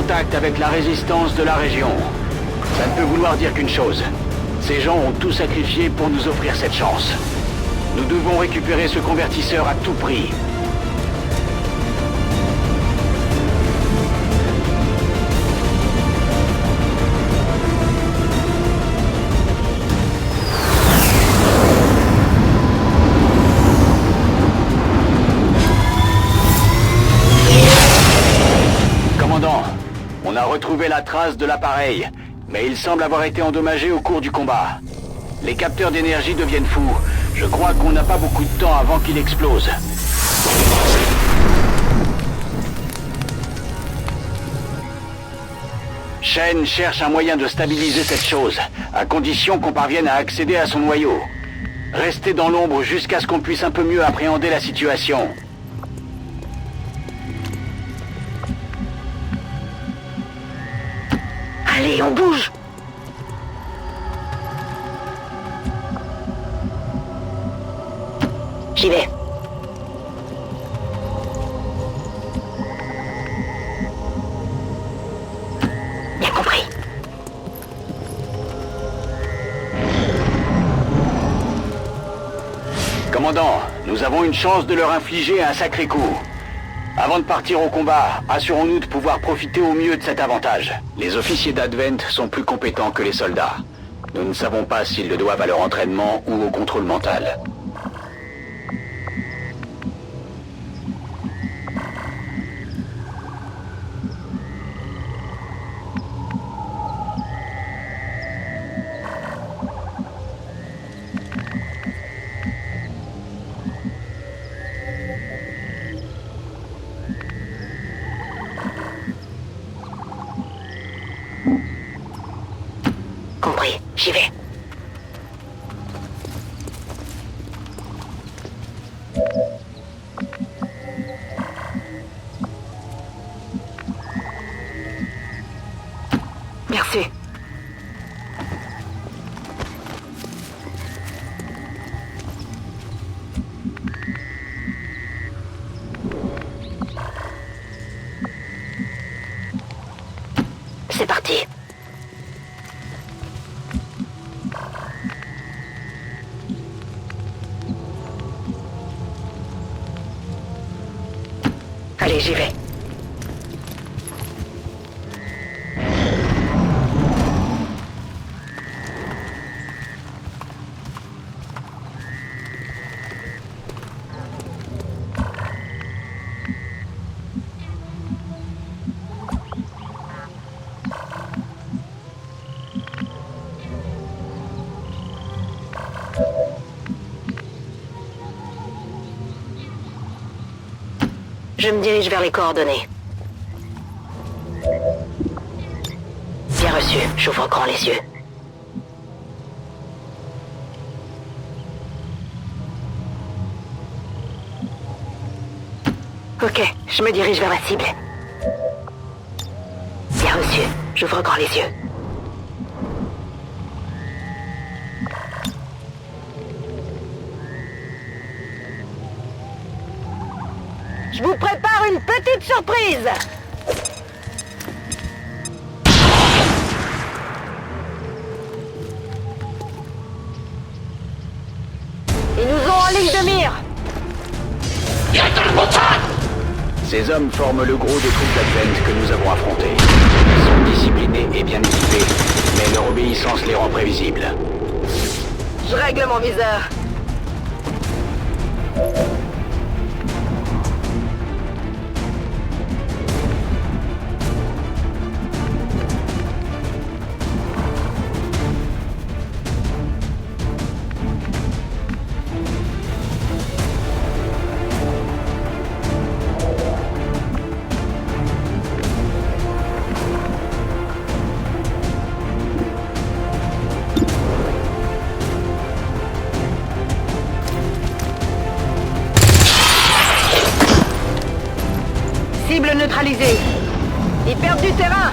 contact avec la résistance de la région. Ça ne peut vouloir dire qu'une chose. Ces gens ont tout sacrifié pour nous offrir cette chance. Nous devons récupérer ce convertisseur à tout prix. Commandant, on a retrouvé la trace de l'appareil, mais il semble avoir été endommagé au cours du combat. Les capteurs d'énergie deviennent fous. Je crois qu'on n'a pas beaucoup de temps avant qu'il explose. Shen cherche un moyen de stabiliser cette chose, à condition qu'on parvienne à accéder à son noyau. Restez dans l'ombre jusqu'à ce qu'on puisse un peu mieux appréhender la situation. Allez, on bouge! J'y vais. Bien compris. Commandant, nous avons une chance de leur infliger un sacré coup. Avant de partir au combat, assurons-nous de pouvoir profiter au mieux de cet avantage. Les officiers d'Advent sont plus compétents que les soldats. Nous ne savons pas s'ils le doivent à leur entraînement ou au contrôle mental. Compris, j'y vais. Merci. C'est parti. Allez, j'y vais. Je me dirige vers les coordonnées. Bien reçu, j'ouvre grand les yeux. Ok, je me dirige vers la cible. Bien reçu, j'ouvre grand les yeux. Je vous prépare une petite surprise! Ils nous ont en ligne de mire! Ces hommes forment le gros des troupes d'Advent que nous avons affrontés. Ils sont disciplinés et bien équipés, mais leur obéissance les rend prévisibles. Je règle mon viseur. Cible neutralisée. Ils perdent du terrain.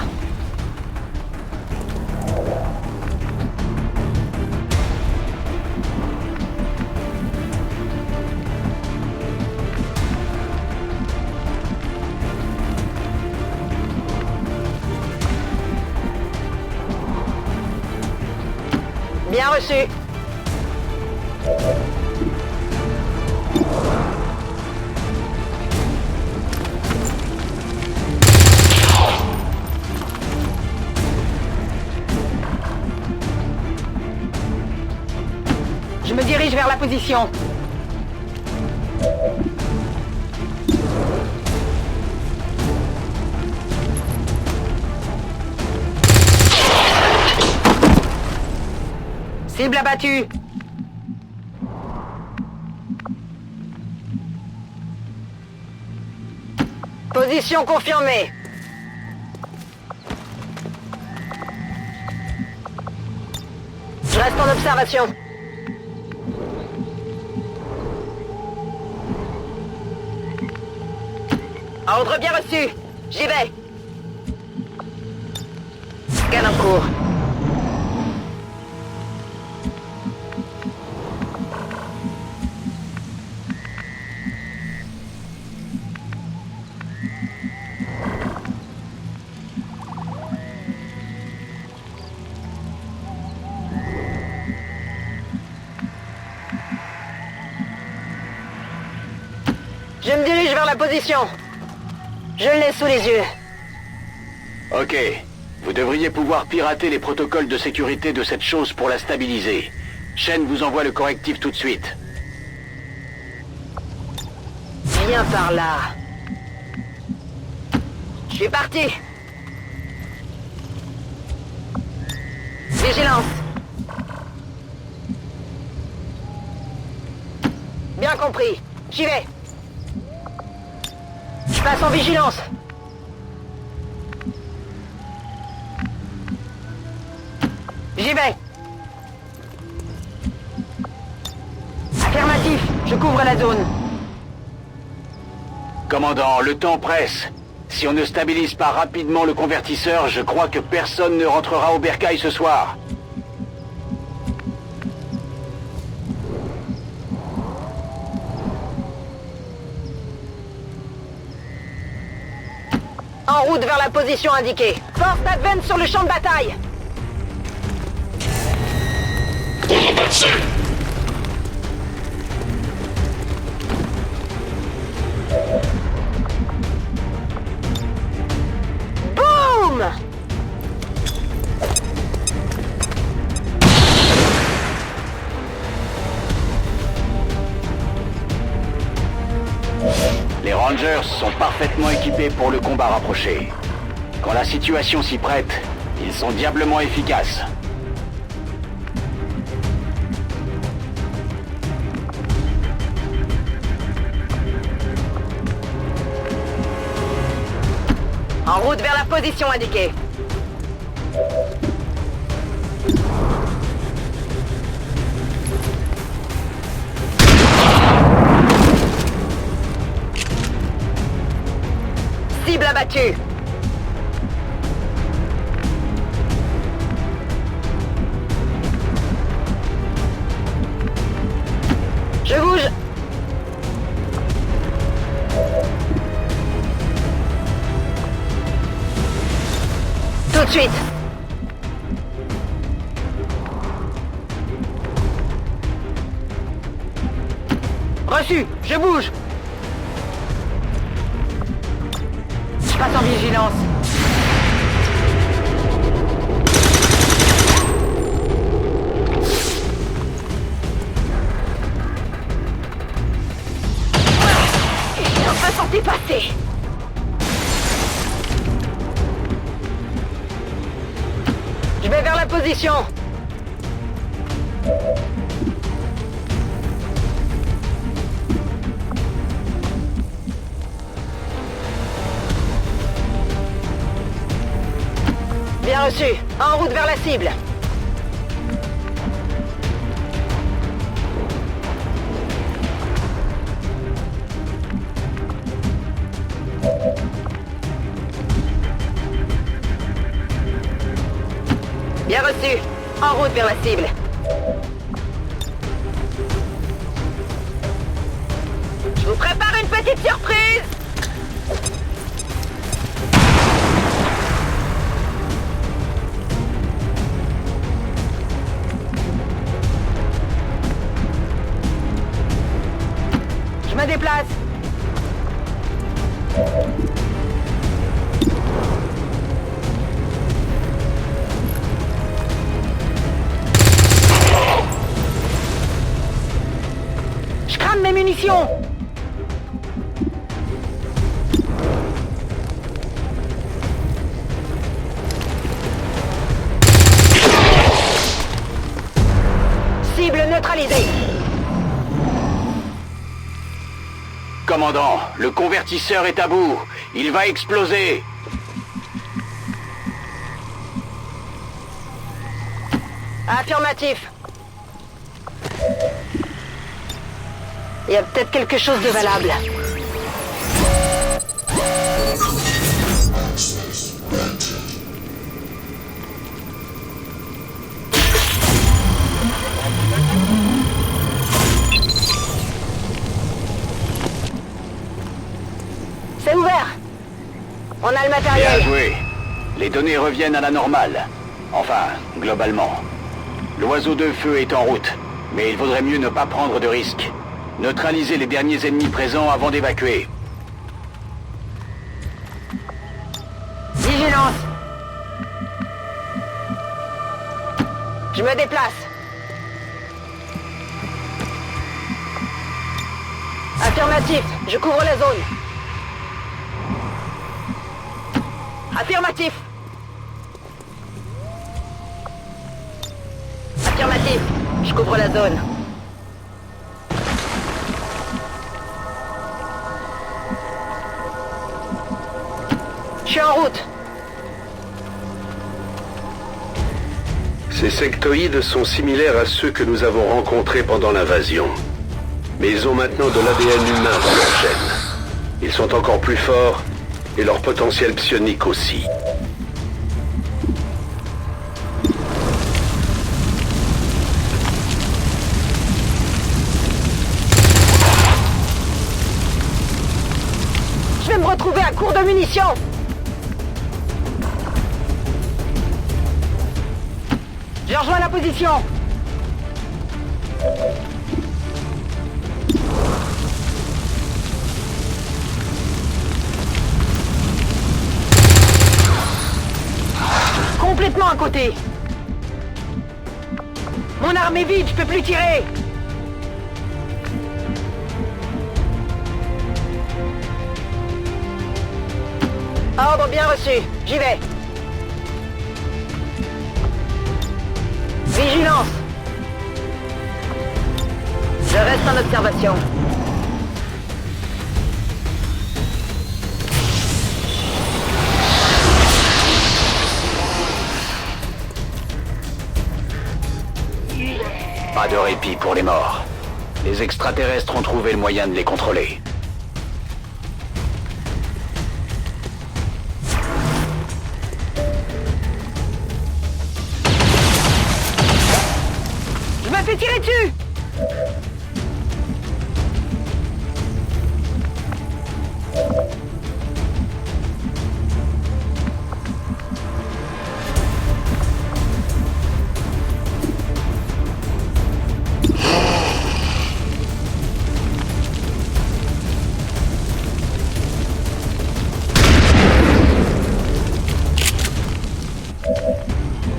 Bien reçu. Je me dirige vers la position. Cible abattue. Position confirmée. Je reste en observation. Ordre bien reçu. J'y vais. Scan en cours. Je me dirige vers la position. Je l'ai sous les yeux. Ok. Vous devriez pouvoir pirater les protocoles de sécurité de cette chose pour la stabiliser. Shen vous envoie le correctif tout de suite. Viens par là. Je suis parti. Vigilance. Bien compris. J'y vais. Je passe en vigilance. J'y vais. Affirmatif. Je couvre la zone. Commandant, le temps presse. Si on ne stabilise pas rapidement le convertisseur, je crois que personne ne rentrera au bercail ce soir. En route vers la position indiquée. Force d'Advent sur le champ de bataille. Boum! Les Rangers sont parfaitement équipés pour le combat rapproché. Quand la situation s'y prête, ils sont diablement efficaces. En route vers la position indiquée. Cible abattue. Je bouge. Tout de suite. Reçu. Je bouge. Je passe en vigilance. Il est enfin sorti passer. Je vais vers la position. Bien reçu. En route vers la cible. Bien reçu. En route vers la cible. Je vous prépare une petite surprise. déplace. Je crame mes munitions. Cible neutralisée. Commandant, le convertisseur est à bout. Il va exploser. Affirmatif. Il y a peut-être quelque chose de valable. C'est ouvert. On a le Bien matériel. joué. Les données reviennent à la normale. Enfin, globalement. L'oiseau de feu est en route, mais il vaudrait mieux ne pas prendre de risques. Neutraliser les derniers ennemis présents avant d'évacuer. Vigilance. Je me déplace. Affirmatif, je couvre la zone. Affirmatif. Affirmatif, je couvre la zone. Je suis en route. Ces sectoïdes sont similaires à ceux que nous avons rencontrés pendant l'invasion. Mais ils ont maintenant de l'ADN humain dans leur gène. Ils sont encore plus forts, et leur potentiel psionique aussi. Je vais me retrouver à court de munitions. Je rejoins la position. Complètement à côté. Mon arme est vide, je peux plus tirer. Ordre bien reçu, j'y vais. Vigilance. Je reste en observation. Pas de répit pour les morts. Les extraterrestres ont trouvé le moyen de les contrôler. Je me fais tirer dessus.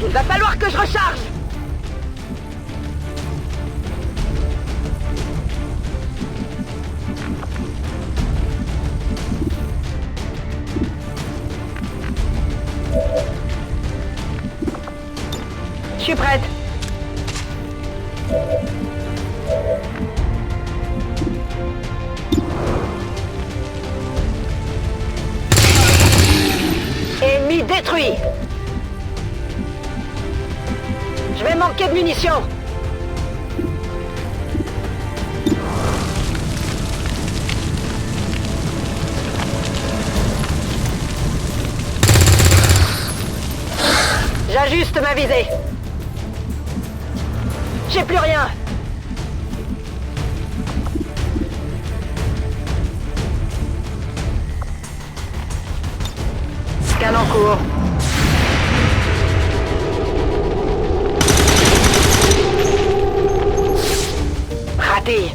Il va falloir que je recharge. Je suis prête. Ennemi détruit. Je vais manquer de munitions. J'ajuste ma visée. J'ai plus rien. Scan en cours. Raté.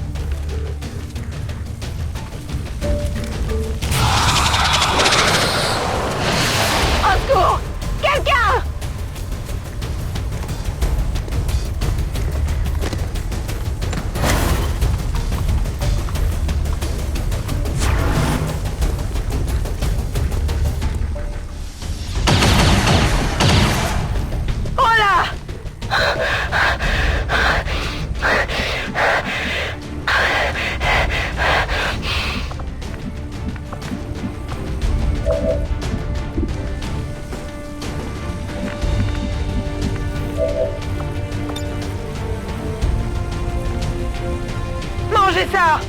Mangez ça!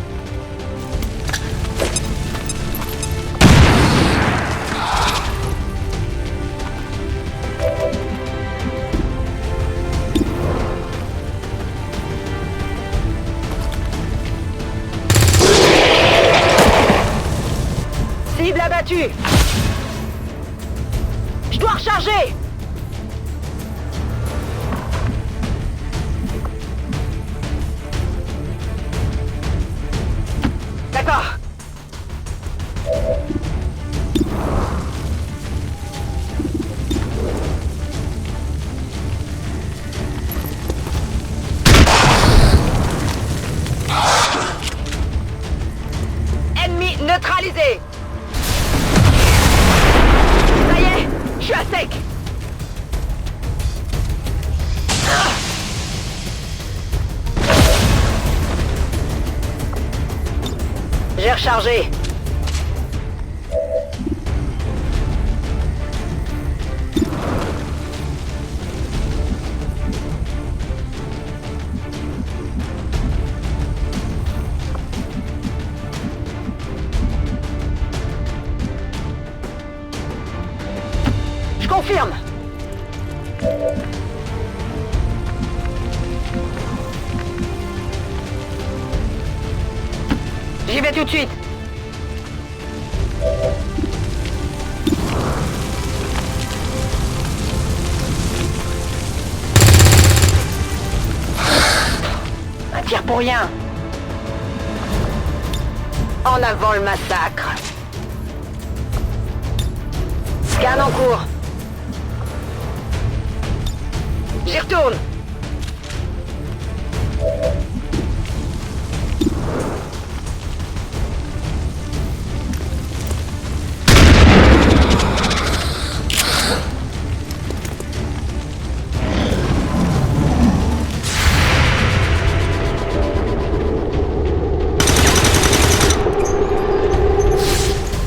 Cible abattue! Je dois recharger! D'accord. Ennemi neutralisé. Ça y est, je suis à sec. J'ai rechargé. Je confirme. J'y vais tout de suite. Un tir pour rien. En avant le massacre. Scan en cours. J'y retourne.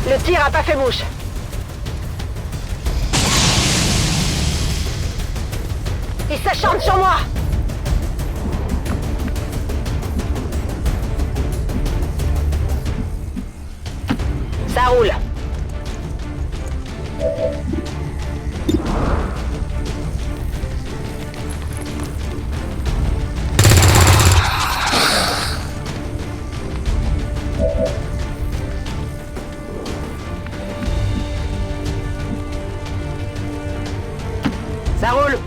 Le tir a pas fait mouche. Il s'acharne sur moi. Ça roule. Ça roule.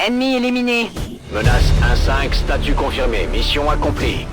Ennemi éliminé. Menace 1-5, statut confirmé. Mission accomplie.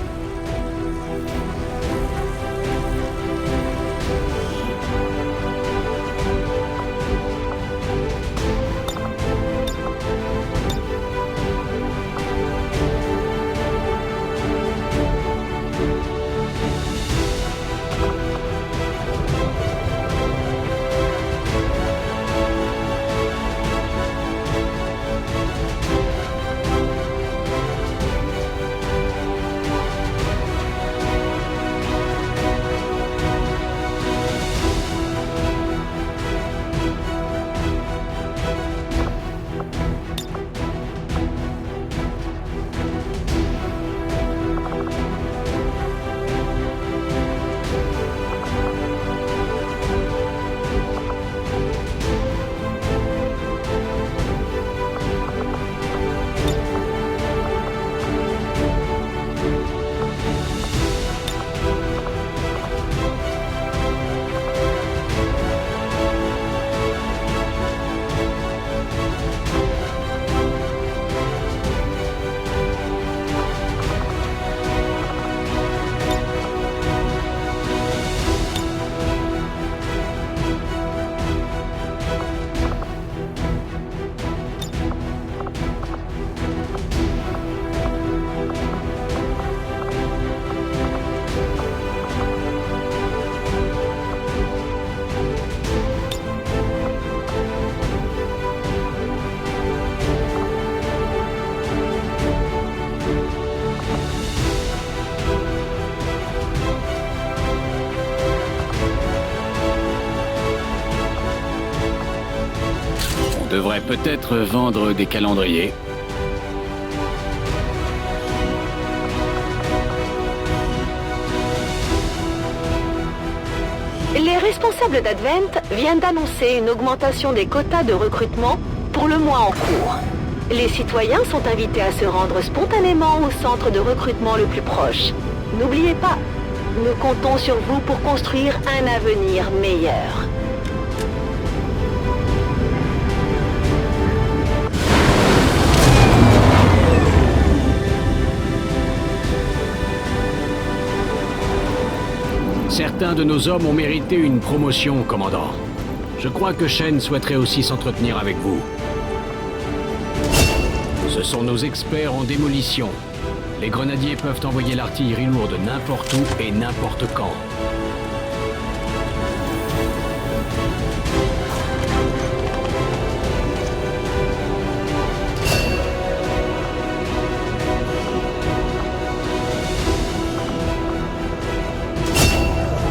devrait peut-être vendre des calendriers. Les responsables d'Advent viennent d'annoncer une augmentation des quotas de recrutement pour le mois en cours. Les citoyens sont invités à se rendre spontanément au centre de recrutement le plus proche. N'oubliez pas, nous comptons sur vous pour construire un avenir meilleur. Certains de nos hommes ont mérité une promotion, commandant. Je crois que Shen souhaiterait aussi s'entretenir avec vous. Ce sont nos experts en démolition. Les grenadiers peuvent envoyer l'artillerie lourde n'importe où et n'importe quand.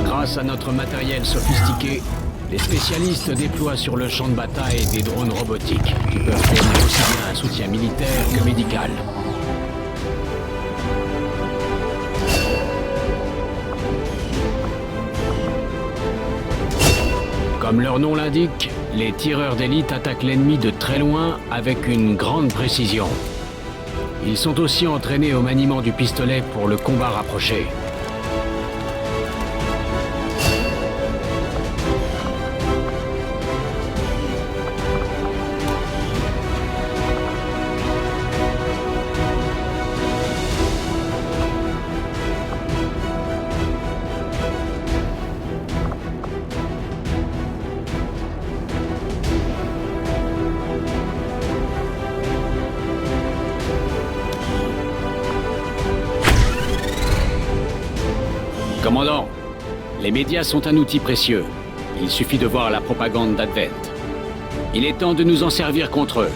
Grâce à notre matériel sophistiqué, les spécialistes déploient sur le champ de bataille des drones robotiques qui peuvent fournir aussi bien un soutien militaire que médical. Comme leur nom l'indique, les tireurs d'élite attaquent l'ennemi de très loin avec une grande précision. Ils sont aussi entraînés au maniement du pistolet pour le combat rapproché. Commandant, les médias sont un outil précieux. Il suffit de voir la propagande d'Advent. Il est temps de nous en servir contre eux.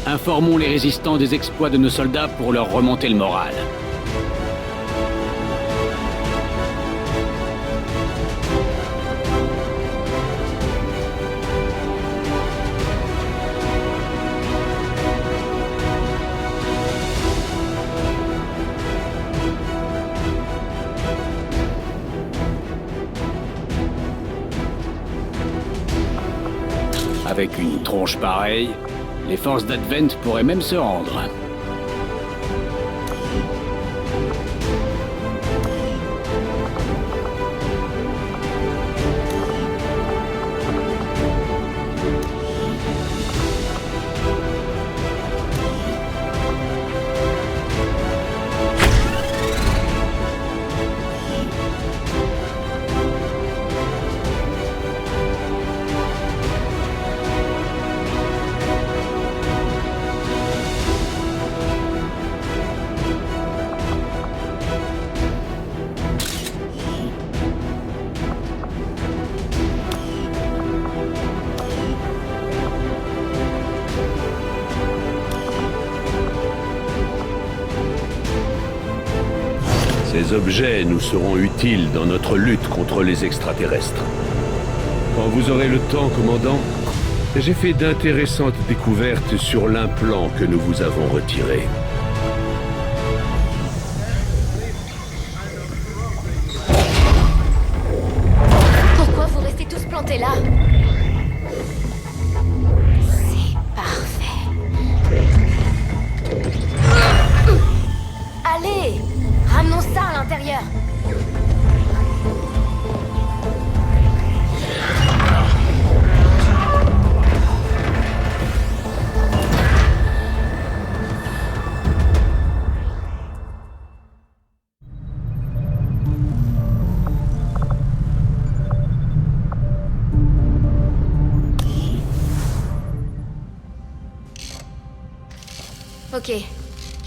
Informons les résistants des exploits de nos soldats pour leur remonter le moral. Avec une tronche pareille, les forces d'Advent pourraient même se rendre. Ces objets nous seront utiles dans notre lutte contre les extraterrestres. Quand vous aurez le temps, commandant, j'ai fait d'intéressantes découvertes sur l'implant que nous vous avons retiré. Pourquoi vous restez tous plantés là? C'est parfait. Allez! Ramenons ça à l'intérieur. Ok.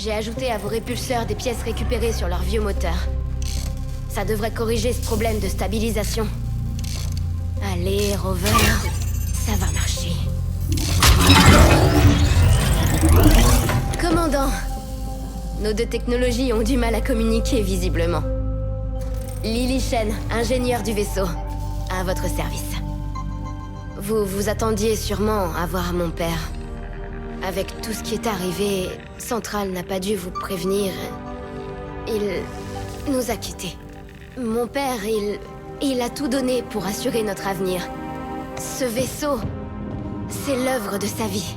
J'ai ajouté à vos répulseurs des pièces récupérées sur leur vieux moteur. Ça devrait corriger ce problème de stabilisation. Allez, Rover, ça va marcher. Commandant, nos deux technologies ont du mal à communiquer visiblement. Lily Shen, ingénieure du vaisseau, à votre service. Vous vous attendiez sûrement à voir mon père. Avec tout ce qui est arrivé, Central n'a pas dû vous prévenir. Il nous a quittés. Mon père, il a tout donné pour assurer notre avenir. Ce vaisseau, c'est l'œuvre de sa vie.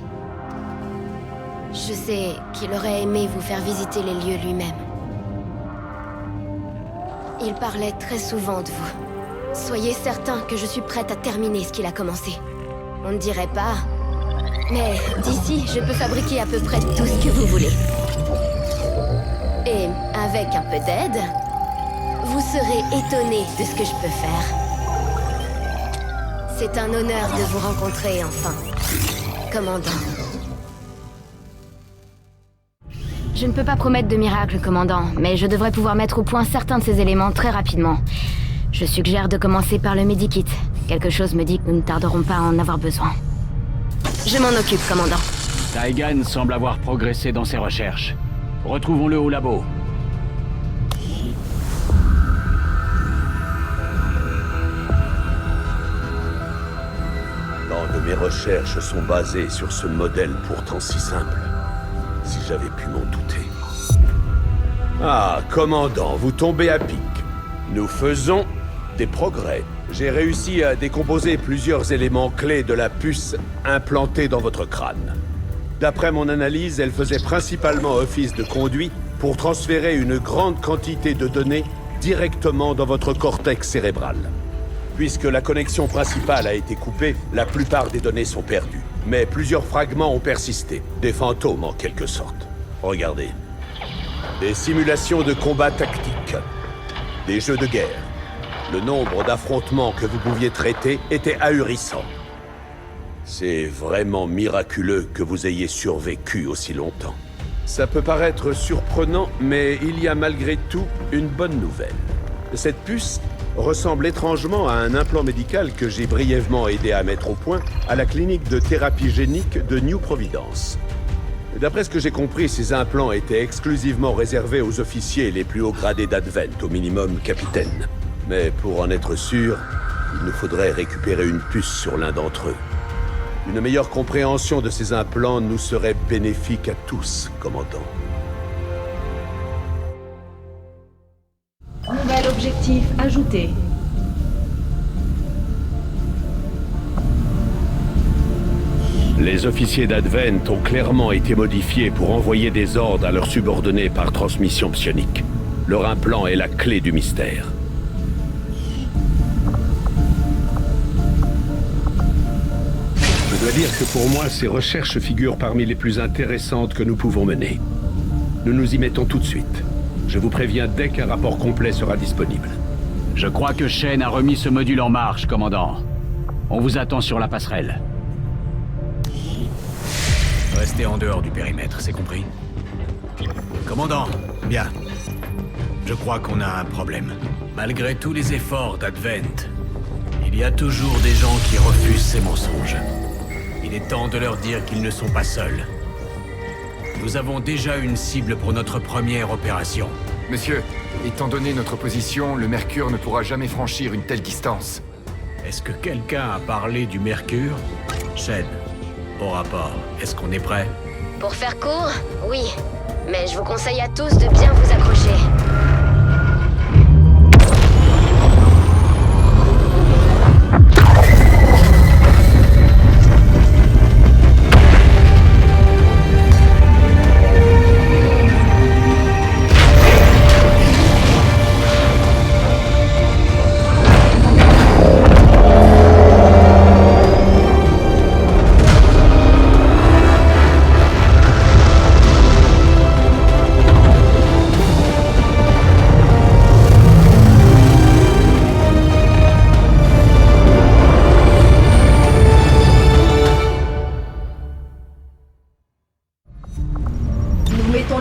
Je sais qu'il aurait aimé vous faire visiter les lieux lui-même. Il parlait très souvent de vous. Soyez certain que je suis prête à terminer ce qu'il a commencé. On ne dirait pas, mais d'ici, je peux fabriquer à peu près tout ce que vous voulez. Et avec un peu d'aide, vous serez étonné de ce que je peux faire. C'est un honneur de vous rencontrer, enfin, commandant. Je ne peux pas promettre de miracle, commandant, mais je devrais pouvoir mettre au point certains de ces éléments très rapidement. Je suggère de commencer par le medikit. Quelque chose me dit que nous ne tarderons pas à en avoir besoin. Je m'en occupe, commandant. Taigan semble avoir progressé dans ses recherches. Retrouvons-le au labo. Tant de mes recherches sont basées sur ce modèle pourtant si simple. Si j'avais pu m'en douter. Ah, commandant, vous tombez à pic. Nous faisons des progrès. J'ai réussi à décomposer plusieurs éléments clés de la puce implantée dans votre crâne. D'après mon analyse, elle faisait principalement office de conduit pour transférer une grande quantité de données directement dans votre cortex cérébral. Puisque la connexion principale a été coupée, la plupart des données sont perdues. Mais plusieurs fragments ont persisté, des fantômes en quelque sorte. Regardez. Des simulations de combat tactiques, des jeux de guerre. Le nombre d'affrontements que vous pouviez traiter était ahurissant. C'est vraiment miraculeux que vous ayez survécu aussi longtemps. Ça peut paraître surprenant, mais il y a malgré tout une bonne nouvelle. Cette puce ressemble étrangement à un implant médical que j'ai brièvement aidé à mettre au point à la clinique de thérapie génique de New Providence. D'après ce que j'ai compris, ces implants étaient exclusivement réservés aux officiers les plus hauts gradés d'Advent, au minimum capitaine. Mais pour en être sûr, il nous faudrait récupérer une puce sur l'un d'entre eux. Une meilleure compréhension de ces implants nous serait bénéfique à tous, commandant. Nouvel objectif ajouté. Les officiers d'Advent ont clairement été modifiés pour envoyer des ordres à leurs subordonnés par transmission psionique. Leur implant est la clé du mystère. Je dois dire que pour moi, ces recherches figurent parmi les plus intéressantes que nous pouvons mener. Nous nous y mettons tout de suite. Je vous préviens dès qu'un rapport complet sera disponible. Je crois que Shen a remis ce module en marche, commandant. On vous attend sur la passerelle. Restez en dehors du périmètre, c'est compris? Commandant, bien. Je crois qu'on a un problème. Malgré tous les efforts d'Advent, il y a toujours des gens qui refusent ces mensonges. Il est temps de leur dire qu'ils ne sont pas seuls. Nous avons déjà une cible pour notre première opération. Monsieur, étant donné notre position, le Mercure ne pourra jamais franchir une telle distance. Est-ce que quelqu'un a parlé du Mercure? Shen, au rapport, est-ce qu'on est prêt? Pour faire court, oui. Mais je vous conseille à tous de bien vous accrocher.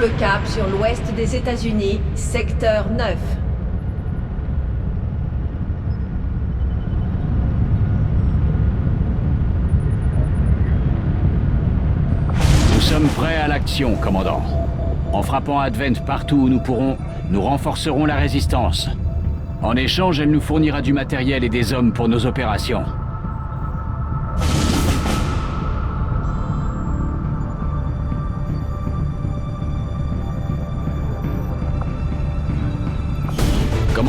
Le cap sur l'ouest des États-Unis, secteur 9. Nous sommes prêts à l'action, commandant. En frappant Advent partout où nous pourrons, nous renforcerons la résistance. En échange, elle nous fournira du matériel et des hommes pour nos opérations.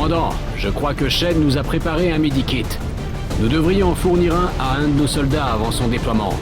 Commandant, je crois que Shen nous a préparé un medikit. Nous devrions en fournir un à un de nos soldats avant son déploiement.